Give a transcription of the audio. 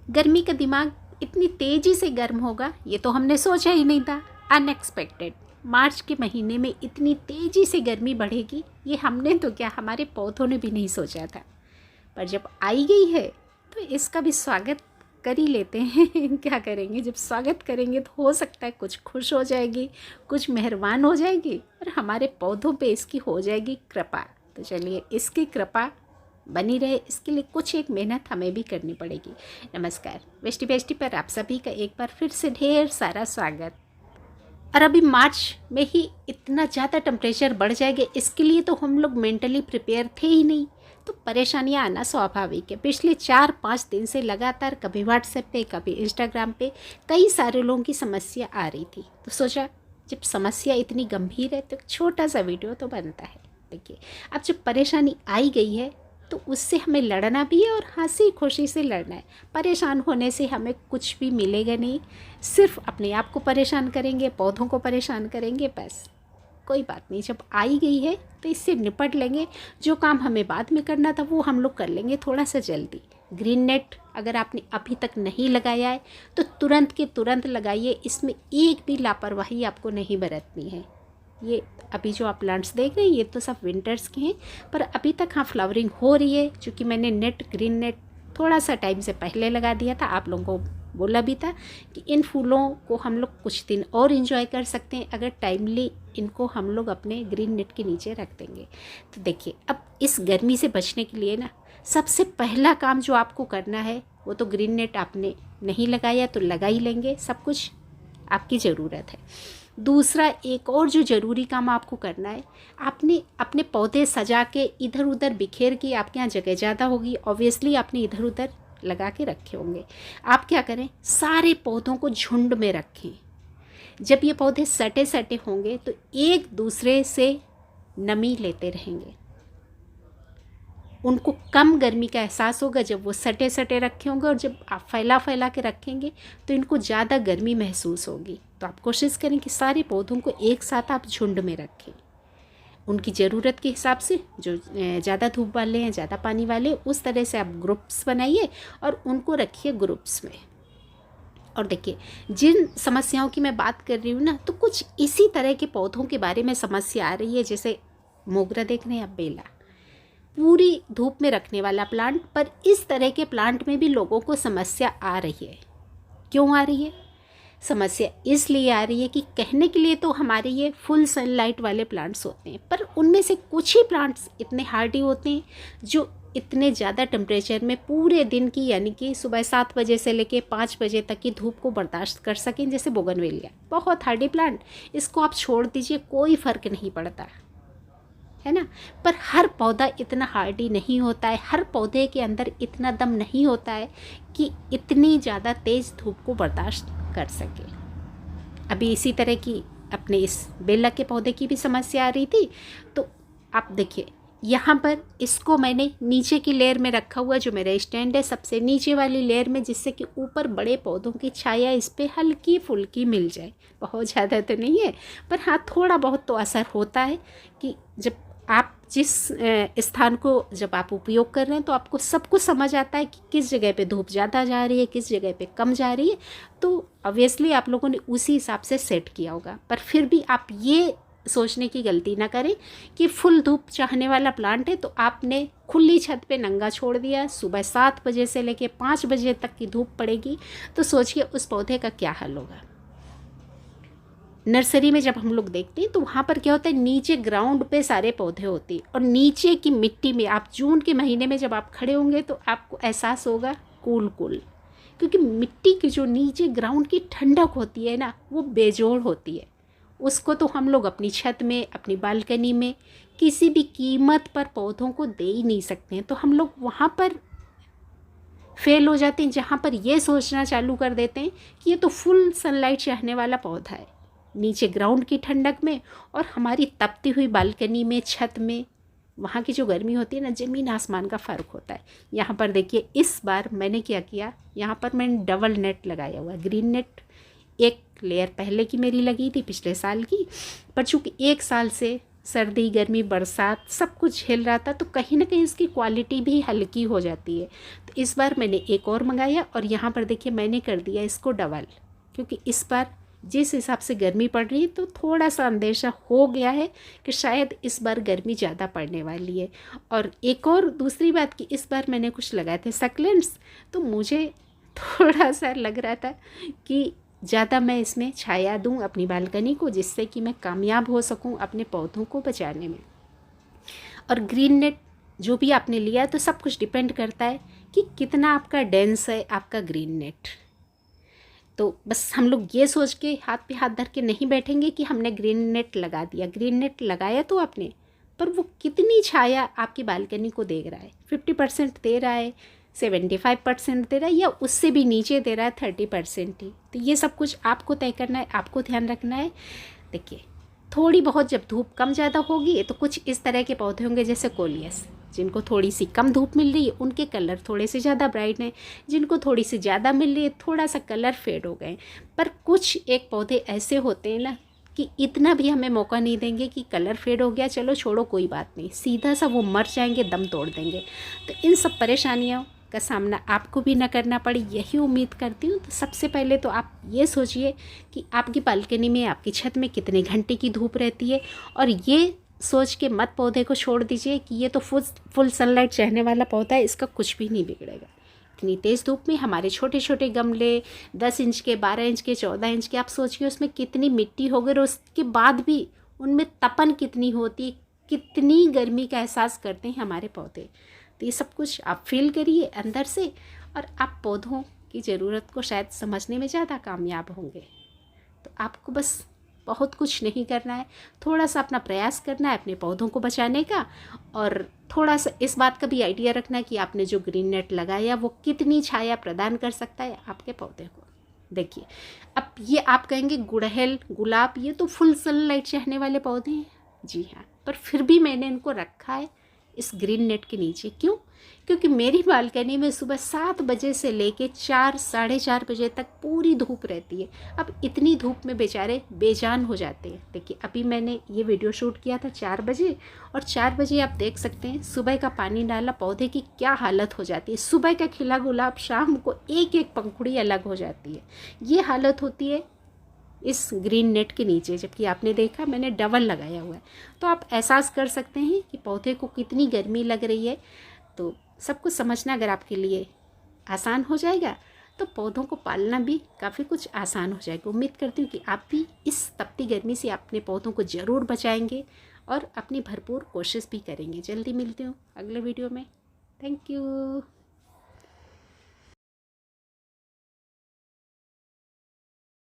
गर्मी का दिमाग इतनी तेज़ी से गर्म होगा ये तो हमने सोचा ही नहीं था। अनएक्सपेक्टेड मार्च के महीने में इतनी तेज़ी से गर्मी बढ़ेगी ये हमने तो क्या, हमारे पौधों ने भी नहीं सोचा था। पर जब आई गई है तो इसका भी स्वागत कर ही लेते हैं। क्या करेंगे, जब स्वागत करेंगे तो हो सकता है कुछ खुश हो जाएगी, कुछ मेहरबान हो जाएगी और हमारे पौधों पे इसकी हो जाएगी कृपा। तो चलिए इसकी कृपा बनी रहे, इसके लिए कुछ एक मेहनत हमें भी करनी पड़ेगी। नमस्कार, वेस्टी बेस्टी पर आप सभी का एक बार फिर से ढेर सारा स्वागत। और अभी मार्च में ही इतना ज़्यादा टेम्परेचर बढ़ जाएगा, इसके लिए तो हम लोग मेंटली प्रिपेयर थे ही नहीं, तो परेशानियां आना स्वाभाविक है। पिछले 4-5 दिन से लगातार कभी व्हाट्सएप पे कभी इंस्टाग्राम पे कई सारे लोगों की समस्या आ रही थी, तो सोचा जब समस्या इतनी गंभीर है तो एक छोटा सा वीडियो तो बनता है। देखिए, अब जब परेशानी आई गई है तो उससे हमें लड़ना भी है और हंसी खुशी से लड़ना है। परेशान होने से हमें कुछ भी मिलेगा नहीं, सिर्फ अपने आप को परेशान करेंगे, पौधों को परेशान करेंगे, बस। कोई बात नहीं, जब आई गई है तो इससे निपट लेंगे। जो काम हमें बाद में करना था वो हम लोग कर लेंगे थोड़ा सा जल्दी। ग्रीन नेट अगर आपने अभी तक नहीं लगाया है तो तुरंत के तुरंत लगाइए, इसमें एक भी लापरवाही आपको नहीं बरतनी है। ये अभी जो आप प्लांट्स देख रहे हैं ये तो सब विंटर्स के हैं, पर अभी तक हाँ फ्लावरिंग हो रही है, क्योंकि मैंने ग्रीन नेट थोड़ा सा टाइम से पहले लगा दिया था। आप लोगों को बोला भी था कि इन फूलों को हम लोग कुछ दिन और इन्जॉय कर सकते हैं अगर टाइमली इनको हम लोग अपने ग्रीन नेट के नीचे रख देंगे। तो देखिए, अब इस गर्मी से बचने के लिए ना सबसे पहला काम जो आपको करना है वो तो ग्रीन नेट आपने नहीं लगाया तो लगा ही लेंगे, सब कुछ आपकी ज़रूरत है। दूसरा एक और जो ज़रूरी काम आपको करना है, आपने अपने पौधे सजा के इधर उधर बिखेर के, आपके यहाँ जगह ज़्यादा होगी ऑब्वियसली, आपने इधर उधर लगा के रखे होंगे। आप क्या करें, सारे पौधों को झुंड में रखें। जब ये पौधे सटे सटे होंगे तो एक दूसरे से नमी लेते रहेंगे, उनको कम गर्मी का एहसास होगा जब वो सटे सटे रखे होंगे, और जब आप फैला के रखेंगे तो इनको ज़्यादा गर्मी महसूस होगी। तो आप कोशिश करें कि सारे पौधों को एक साथ आप झुंड में रखें, उनकी ज़रूरत के हिसाब से। जो ज़्यादा धूप वाले हैं, ज़्यादा पानी वाले, उस तरह से आप ग्रुप्स बनाइए और उनको रखिए ग्रुप्स में। और देखिए, जिन समस्याओं की मैं बात कर रही हूँ ना, तो कुछ इसी तरह के पौधों के बारे में समस्या आ रही है। जैसे मोगरा देख रहे हैं आप, बेला, पूरी धूप में रखने वाला प्लांट, पर इस तरह के प्लांट में भी लोगों को समस्या आ रही है। क्यों आ रही है समस्या? इसलिए आ रही है कि कहने के लिए तो हमारे ये फुल सनलाइट वाले प्लांट्स होते हैं, पर उनमें से कुछ ही प्लांट्स इतने हार्डी होते हैं जो इतने ज़्यादा टेम्परेचर में पूरे दिन की, यानी कि सुबह 7 बजे से लेके 5 बजे तक की धूप को बर्दाश्त कर सकें। जैसे बोगनवेलिया, बहुत हार्डी प्लांट, इसको आप छोड़ दीजिए, कोई फ़र्क नहीं पड़ता है ना। पर हर पौधा इतना हार्डी नहीं होता है, हर पौधे के अंदर इतना दम नहीं होता है कि इतनी ज़्यादा तेज़ धूप को बर्दाश्त कर सके। अभी इसी तरह की अपने इस बेला के पौधे की भी समस्या आ रही थी। तो आप देखिए, यहाँ पर इसको मैंने नीचे की लेयर में रखा हुआ, जो मेरा स्टैंड है सबसे नीचे वाली लेयर में, जिससे कि ऊपर बड़े पौधों की छाया इस पर हल्की फुल्की मिल जाए। बहुत ज़्यादा तो नहीं है, पर हाँ थोड़ा बहुत तो असर होता है कि जब आप जिस स्थान को जब आप उपयोग कर रहे हैं तो आपको सब कुछ समझ आता है कि किस जगह पे धूप ज़्यादा जा रही है, किस जगह पे कम जा रही है। तो ऑब्वियसली आप लोगों ने उसी हिसाब से सेट किया होगा। पर फिर भी आप ये सोचने की गलती ना करें कि फुल धूप चाहने वाला प्लांट है तो आपने खुली छत पे नंगा छोड़ दिया, सुबह 7 बजे से लेके 5 बजे तक की धूप पड़ेगी, तो सोचिए उस पौधे का क्या हाल होगा। नर्सरी में जब हम लोग देखते हैं तो वहाँ पर क्या होता है, नीचे ग्राउंड पे सारे पौधे होते हैं और नीचे की मिट्टी में आप जून के महीने में जब आप खड़े होंगे तो आपको एहसास होगा कूल, क्योंकि मिट्टी की जो नीचे ग्राउंड की ठंडक होती है ना, वो बेजोड़ होती है। उसको तो हम लोग अपनी छत में, अपनी बालकनी में किसी भी कीमत पर पौधों को दे ही नहीं सकते हैं। तो हम लोग वहाँ पर फेल हो जाते हैं, जहाँ पर ये सोचना चालू कर देते हैं कि ये तो फुल सनलाइट चाहने वाला पौधा है, नीचे ग्राउंड की ठंडक में और हमारी तपती हुई बालकनी में, छत में, वहाँ की जो गर्मी होती है ना, ज़मीन आसमान का फ़र्क होता है। यहाँ पर देखिए, इस बार मैंने क्या किया, यहाँ पर मैंने डबल नेट लगाया हुआ है। ग्रीन नेट एक लेयर पहले की मेरी लगी थी पिछले साल की, पर चूँकि 1 साल से सर्दी गर्मी बरसात सब कुछ झेल रहा था, तो कहीं ना कहीं इसकी क्वालिटी भी हल्की हो जाती है। तो इस बार मैंने एक और मंगाया और यहाँ पर देखिए मैंने कर दिया इसको डबल, क्योंकि इस बार जिस हिसाब से गर्मी पड़ रही है तो थोड़ा सा अंदेशा हो गया है कि शायद इस बार गर्मी ज़्यादा पड़ने वाली है। और एक और दूसरी बात कि इस बार मैंने कुछ लगाए थे सक्लेंट्स, तो मुझे थोड़ा सा लग रहा था कि ज़्यादा मैं इसमें छाया दूं अपनी बालकनी को, जिससे कि मैं कामयाब हो सकूं अपने पौधों को बचाने में। और ग्रीन नेट जो भी आपने लिया तो सब कुछ डिपेंड करता है कि कितना आपका डेंस है आपका ग्रीन नेट। तो बस हम लोग ये सोच के हाथ पे हाथ धर के नहीं बैठेंगे कि हमने ग्रीन नेट लगा दिया। ग्रीन नेट लगाया तो आपने, पर वो कितनी छाया आपकी बालकनी को दे रहा है? 50% दे रहा है, 75% दे रहा है, या उससे भी नीचे दे रहा है 30% ही? तो ये सब कुछ आपको तय करना है, आपको ध्यान रखना है। देखिए थोड़ी बहुत जब धूप कम ज़्यादा होगी तो कुछ इस तरह के पौधे होंगे जैसे कोलियस, जिनको थोड़ी सी कम धूप मिल रही है उनके कलर थोड़े से ज़्यादा ब्राइट हैं, जिनको थोड़ी सी ज़्यादा मिल रही है थोड़ा सा कलर फेड हो गए। पर कुछ एक पौधे ऐसे होते हैं ना कि इतना भी हमें मौका नहीं देंगे कि कलर फेड हो गया चलो छोड़ो कोई बात नहीं, सीधा सा वो मर जाएंगे, दम तोड़ देंगे। तो इन सब परेशानियों का सामना आपको भी ना करना पड़े, यही उम्मीद करती हूँ। तो सबसे पहले तो आप ये सोचिए कि आपकी बालकनी में, आपकी छत में कितने घंटे की धूप रहती है, और ये सोच के मत पौधे को छोड़ दीजिए कि ये तो फुल सनलाइट चाहने वाला पौधा है, इसका कुछ भी नहीं बिगड़ेगा। इतनी तेज़ धूप में हमारे छोटे छोटे गमले 10 इंच के, 12 इंच के, 14 इंच के, आप सोचिए उसमें कितनी मिट्टी होगी, और उसके बाद भी उनमें तपन कितनी होती है, कितनी गर्मी का एहसास करते हैं हमारे पौधे। तो ये सब कुछ आप फील करिए अंदर से, और आप पौधों की ज़रूरत को शायद समझने में ज़्यादा कामयाब होंगे। तो आपको बस बहुत कुछ नहीं करना है, थोड़ा सा अपना प्रयास करना है अपने पौधों को बचाने का, और थोड़ा सा इस बात का भी आइडिया रखना है कि आपने जो ग्रीन नेट लगाया वो कितनी छाया प्रदान कर सकता है आपके पौधे को। देखिए अब ये आप कहेंगे गुड़हल, गुलाब, ये तो फुल सनलाइट चाहने वाले पौधे हैं। जी हाँ, पर फिर भी मैंने इनको रखा है इस ग्रीन नेट के नीचे। क्यों? क्योंकि मेरी बालकनी में सुबह 7 बजे से लेके 4, साढ़े 4 बजे तक पूरी धूप रहती है। अब इतनी धूप में बेचारे बेजान हो जाते हैं। देखिए अभी मैंने ये वीडियो शूट किया था 4 बजे, और 4 बजे आप देख सकते हैं सुबह का पानी डाला, पौधे की क्या हालत हो जाती है। सुबह का खिला गुलाब शाम को एक एक पंखुड़ी अलग हो जाती है। ये हालत होती है इस ग्रीन नेट के नीचे, जबकि आपने देखा मैंने डबल लगाया हुआ है। तो आप एहसास कर सकते हैं कि पौधे को कितनी गर्मी लग रही है। तो सब कुछ समझना अगर आपके लिए आसान हो जाएगा तो पौधों को पालना भी काफ़ी कुछ आसान हो जाएगा। उम्मीद करती हूँ कि आप भी इस तपती गर्मी से अपने पौधों को ज़रूर बचाएंगे और अपनी भरपूर कोशिश भी करेंगे। जल्दी मिलती हूँ अगले वीडियो में। Thank you.